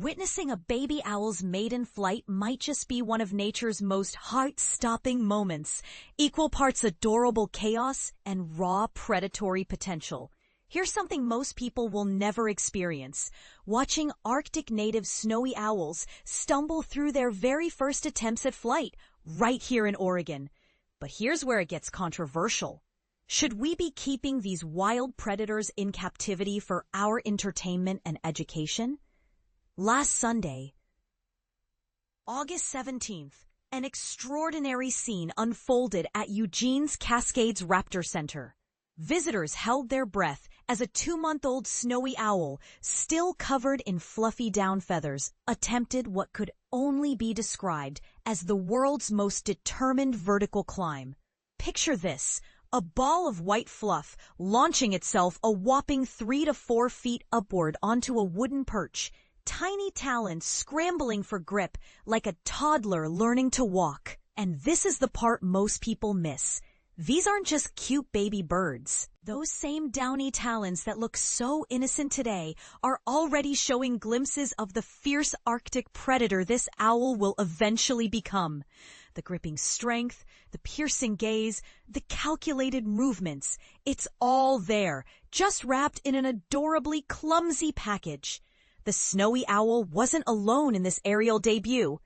Witnessing a baby owl's maiden flight might just be one of nature's most heart-stopping moments, equal parts adorable chaos and raw predatory potential. Here's something most people will never experience: watching Arctic native snowy owls stumble through their very first attempts at flight, right here in Oregon. But here's where it gets controversial. Should we be keeping these wild predators in captivity for our entertainment and education? Last Sunday, August 17th, an extraordinary scene unfolded at Eugene's Cascades Raptor Center. Visitors held their breath as a 2-month-old snowy owl, still covered in fluffy down feathers, attempted what could only be described as the world's most determined vertical climb. Picture this: a ball of white fluff launching itself a whopping 3 to 4 feet upward onto a wooden perch, tiny talons scrambling for grip like a toddler learning to walk. And this is the part most people miss. These aren't just cute baby birds. Those same downy talons that look so innocent today are already showing glimpses of the fierce Arctic predator this owl will eventually become. The gripping strength, the piercing gaze, the calculated movements, it's all there, just wrapped in an adorably clumsy package. The snowy owl wasn't alone in this aerial debut.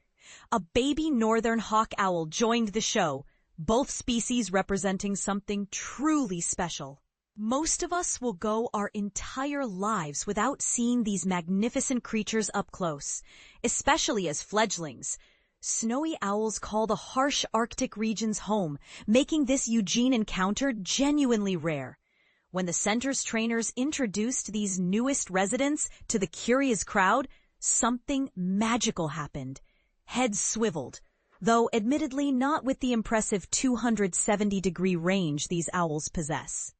A baby northern hawk owl joined the show, both species representing something truly special. Most of us will go our entire lives without seeing these magnificent creatures up close, especially as fledglings. Snowy owls call the harsh Arctic regions home, making this Eugene encounter genuinely rare. When the center's trainers introduced these newest residents to the curious crowd, something magical happened. Heads swiveled, though admittedly not with the impressive 270-degree range these owls possess.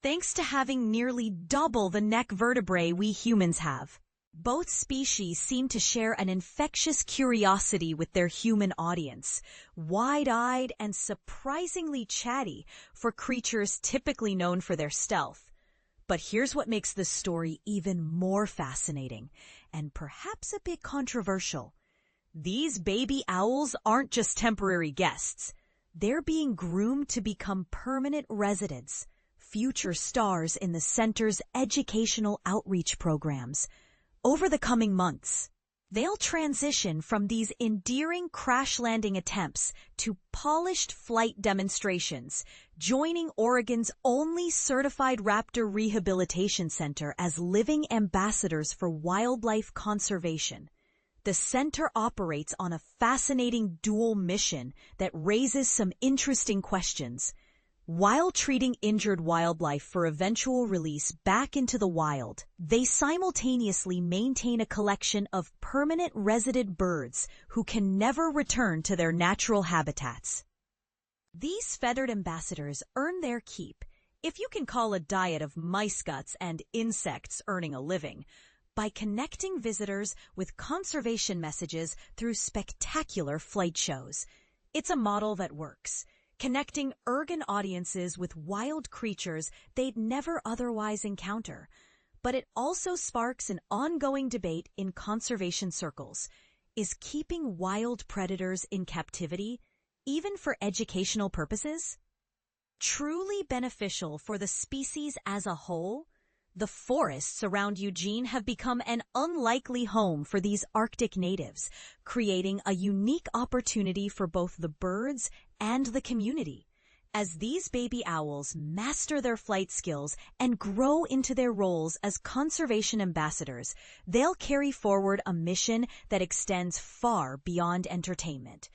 Thanks to having nearly double the neck vertebrae we humans have, both species seem to share an infectious curiosity with their human audience, wide-eyed and surprisingly chatty for creatures typically known for their stealth. But here's what makes this story even more fascinating, and perhaps a bit controversial. These baby owls aren't just temporary guests. They're being groomed to become permanent residents, future stars in the center's educational outreach programs. Over the coming months, they'll transition from these endearing crash landing attempts to polished flight demonstrations, joining Oregon's only certified raptor rehabilitation center as living ambassadors for wildlife conservation. The center operates on a fascinating dual mission that raises some interesting questions. While treating injured wildlife for eventual release back into the wild, they simultaneously maintain a collection of permanent resident birds who can never return to their natural habitats. These feathered ambassadors earn their keep, if you can call a diet of mice guts and insects earning a living, by connecting visitors with conservation messages through spectacular flight shows. It's a model that works, connecting urban audiences with wild creatures they'd never otherwise encounter. But it also sparks an ongoing debate in conservation circles. Is keeping wild predators in captivity, even for educational purposes, truly beneficial for the species as a whole? The forests around Eugene have become an unlikely home for these Arctic natives, creating a unique opportunity for both the birds and the community. As these baby owls master their flight skills and grow into their roles as conservation ambassadors, they'll carry forward a mission that extends far beyond entertainment.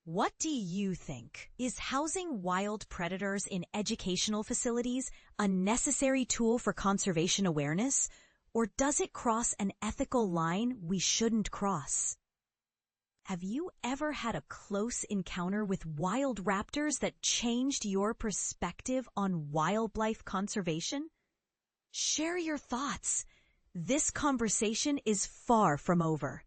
What do you think? Is housing wild predators in educational facilities a necessary tool for conservation awareness, or does it cross an ethical line we shouldn't cross? Have you ever had a close encounter with wild raptors that changed your perspective on wildlife conservation? Share your thoughts. This conversation is far from over.